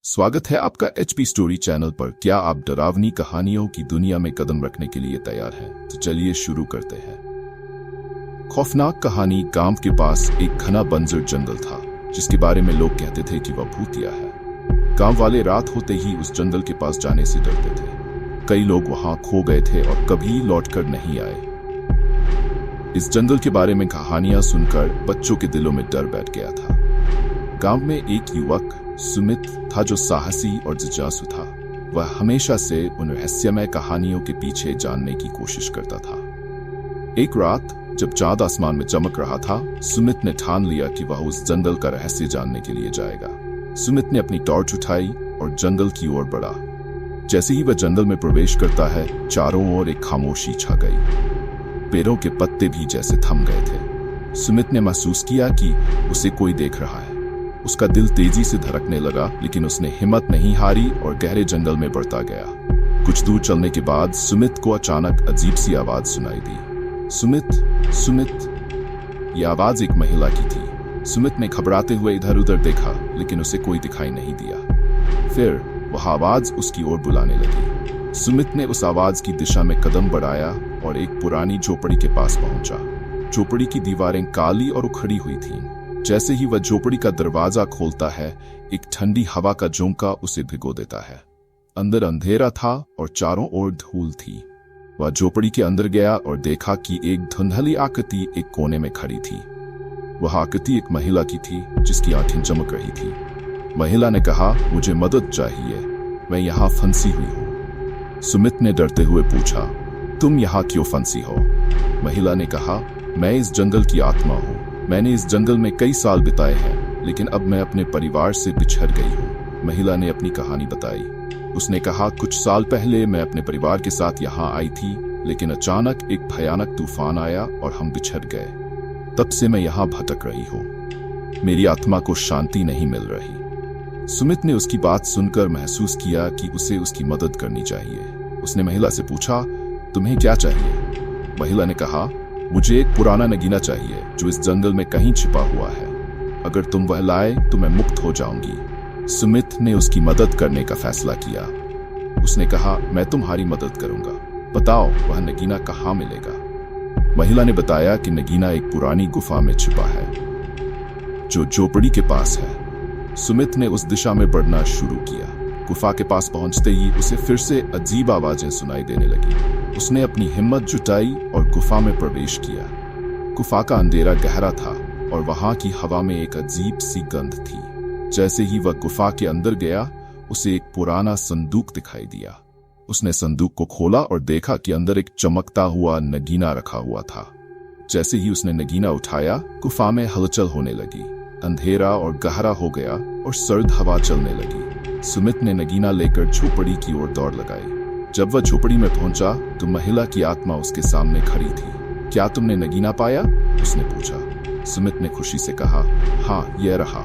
स्वागत है आपका HP स्टोरी चैनल पर। क्या आप डरावनी कहानियों की दुनिया में कदम रखने के लिए तैयार हैं? तो चलिए शुरू करते हैं। खौफनाक कहानी। गांव के पास एक घना बंजर जंगल था जिसके बारे में लोग कहते थे कि वह भूतिया है। गांव वाले रात होते ही उस जंगल के पास जाने से डरते थे। कई लोग वहां खो गए थे और कभी लौटकर नहीं आए। इस जंगल के बारे में कहानियां सुनकर बच्चों के दिलों में डर बैठ गया था। गांव में एक युवक सुमित था जो साहसी और जिज्ञासु था। वह हमेशा से उन रहस्यमय कहानियों के पीछे जानने की कोशिश करता था। एक रात जब चांद आसमान में चमक रहा था, सुमित ने ठान लिया कि वह उस जंगल का रहस्य जानने के लिए जाएगा। सुमित ने अपनी टॉर्च उठाई और जंगल की ओर बढ़ा। जैसे ही वह जंगल में प्रवेश करता है, चारों ओर एक खामोशी छा गई। पेड़ों के पत्ते भी जैसे थम गए थे। सुमित ने महसूस किया कि उसे कोई देख रहा है। उसका दिल तेजी से धड़कने लगा, लेकिन उसने हिम्मत नहीं हारी और गहरे जंगल में बढ़ता गया। कुछ दूर चलने के बाद सुमित को अचानक अजीब सी आवाज सुनाई दी। सुमित, सुमित। यह आवाज एक महिला की थी। सुमित ने घबराते हुए इधर उधर देखा, लेकिन उसे कोई दिखाई नहीं दिया। फिर वह आवाज उसकी ओर बुलाने लगी। सुमित ने उस आवाज की दिशा में कदम बढ़ाया और एक पुरानी झोपड़ी के पास पहुंचा। झोपड़ी की दीवारें काली और उखड़ी हुई थीं। जैसे ही वह झोपड़ी का दरवाजा खोलता है, एक ठंडी हवा का झोंका उसे भिगो देता है। अंदर अंधेरा था और चारों ओर धूल थी। वह झोपड़ी के अंदर गया और देखा कि एक धुंधली आकृति एक कोने में खड़ी थी। वह आकृति एक महिला की थी जिसकी आंखें चमक रही थी। महिला ने कहा, मुझे मदद चाहिए, मैं यहाँ फंसी हुई हूँ। सुमित ने डरते हुए पूछा, तुम यहाँ क्यों फंसी हो? महिला ने कहा, मैं इस जंगल की आत्मा हूँ। मैंने इस जंगल में कई साल बिताए हैं, लेकिन अब मैं अपने परिवार से बिछड़ गई हूँ। महिला ने अपनी कहानी बताई। उसने कहा, कुछ साल पहले मैं अपने परिवार के साथ यहाँ आई थी, लेकिन अचानक एक भयानक तूफान आया और हम बिछड़ गए। तब से मैं यहाँ भटक रही हूँ। मेरी आत्मा को शांति नहीं मिल रही। सुमित ने उसकी बात सुनकर महसूस किया कि उसे उसकी मदद करनी चाहिए। उसने महिला से पूछा, तुम्हें क्या चाहिए? महिला ने कहा, मुझे एक पुराना नगीना चाहिए जो इस जंगल में कहीं छिपा हुआ है। अगर तुम वह लाए तो मैं मुक्त हो जाऊंगी। सुमित ने उसकी मदद करने का फैसला किया। उसने कहा, मैं तुम्हारी मदद करूंगा। बताओ वह नगीना कहाँ मिलेगा? महिला ने बताया कि नगीना एक पुरानी गुफा में छिपा है जो झोपड़ी के पास है। सुमित ने उस दिशा में बढ़ना शुरू किया। गुफा के पास पहुंचते ही उसे फिर से अजीब आवाजें सुनाई देने लगी। उसने अपनी हिम्मत जुटाई और गुफा में प्रवेश किया। गुफा का अंधेरा गहरा था और वहां की हवा में एक अजीब सी गंध थी। जैसे ही वह गुफा के अंदर गया, उसे एक पुराना संदूक दिखाई दिया। उसने संदूक को खोला और देखा कि अंदर एक चमकता हुआ नगीना रखा हुआ था। जैसे ही उसने नगीना उठाया, गुफा में हलचल होने लगी। अंधेरा और गहरा हो गया और सर्द हवा चलने लगी। सुमित ने नगीना लेकर झोपड़ी की ओर दौड़ लगाई। जब वह झोपड़ी में पहुंचा तो महिला की आत्मा उसके सामने खड़ी थी। क्या तुमने नगीना पाया? उसने पूछा। सुमित ने खुशी से कहा, हाँ, यह रहा।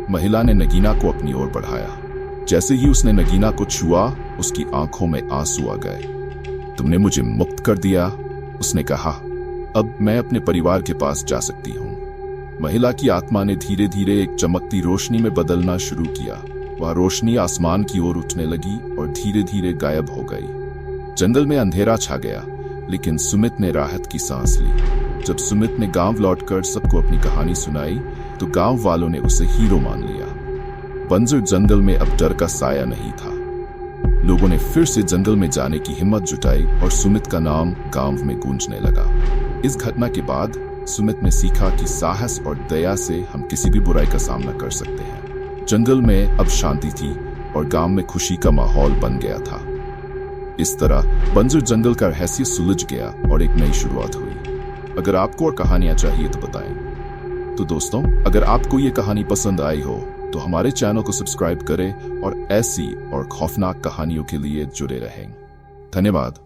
महिला ने नगीना को अपनी ओर बढ़ाया। जैसे ही उसने नगीना को छुआ, उसकी आंखों में आंसू आ गए। तुमने मुझे मुक्त कर दिया, उसने कहा। अब मैं अपने परिवार के पास जा सकती हूँ। महिला की आत्मा ने धीरे धीरे एक चमकती रोशनी में बदलना शुरू किया। वह रोशनी आसमान की ओर उठने लगी और धीरे धीरे गायब हो गई। जंगल में अंधेरा छा गया, लेकिन सुमित ने राहत की सांस ली। जब सुमित ने गांव लौटकर सबको अपनी कहानी सुनाई तो गांव वालों ने उसे हीरो मान लिया। बंजर जंगल में अब डर का साया नहीं था। लोगों ने फिर से जंगल में जाने की हिम्मत जुटाई और सुमित का नाम गांव में गूंजने लगा। इस घटना के बाद सुमित ने सीखा कि साहस और दया से हम किसी भी बुराई का सामना कर सकते हैं। जंगल में अब शांति थी और गांव में खुशी का माहौल बन गया था। इस तरह बंजर जंगल का रहस्य सुलझ गया और एक नई शुरुआत हुई। अगर आपको और कहानियां चाहिए तो बताएं। तो दोस्तों, अगर आपको ये कहानी पसंद आई हो तो हमारे चैनल को सब्सक्राइब करें और ऐसी और खौफनाक कहानियों के लिए जुड़े रहें। धन्यवाद।